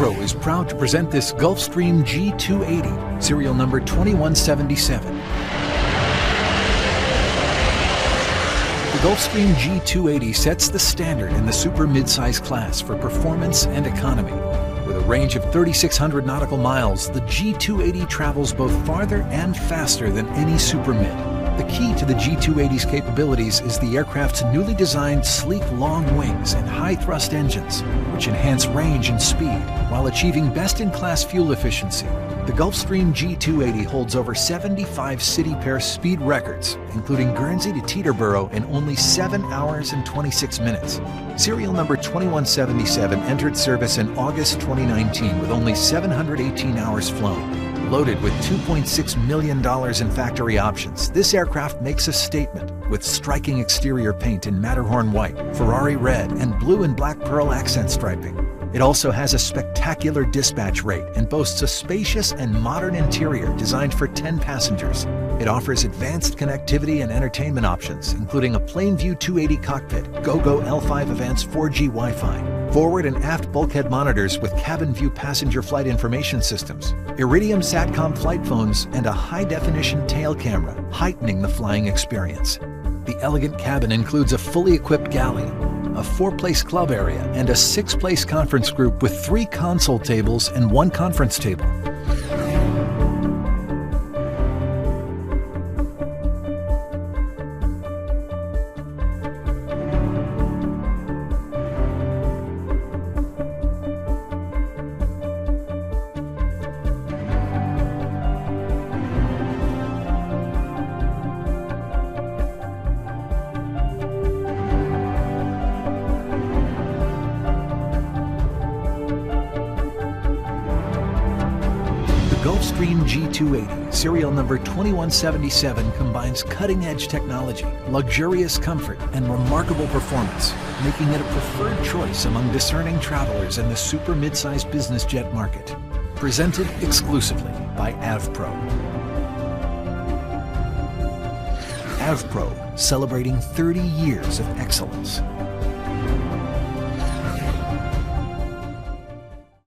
AVPRO is proud to present this Gulfstream G280, serial number 2177. The Gulfstream G280 sets the standard in the super midsize class for performance and economy. With a range of 3,600 nautical miles, the G280 travels both farther and faster than any super mid. The key to the G280's capabilities is the aircraft's newly designed sleek long wings and high-thrust engines, which enhance range and speed while achieving best-in-class fuel efficiency. The Gulfstream G280 holds over 75 city pair speed records, including Guernsey to Teterboro in only 7 hours and 26 minutes. Serial number 2177 entered service in August 2019 with only 718 hours flown. Loaded with $2.6 million in factory options, this aircraft makes a statement with striking exterior paint in Matterhorn white, Ferrari red, and blue and black pearl accent striping. It also has a spectacular dispatch rate and boasts a spacious and modern interior designed for 10 passengers. It offers advanced connectivity and entertainment options, including a Plainview 280 cockpit, GoGo L5 AVANCE 4G Wi-Fi, forward and aft bulkhead monitors with cabin view passenger flight information systems, Iridium Satcom flight phones, and a high-definition tail camera, heightening the flying experience. The elegant cabin includes a fully equipped galley, a 4-place club area, and a 6-place conference group with 3 console tables and 1 conference table. Gulfstream G280, serial number 2177, combines cutting-edge technology, luxurious comfort, and remarkable performance, making it a preferred choice among discerning travelers in the super mid-sized business jet market. Presented exclusively by AVPRO. AVPRO, celebrating 30 years of excellence.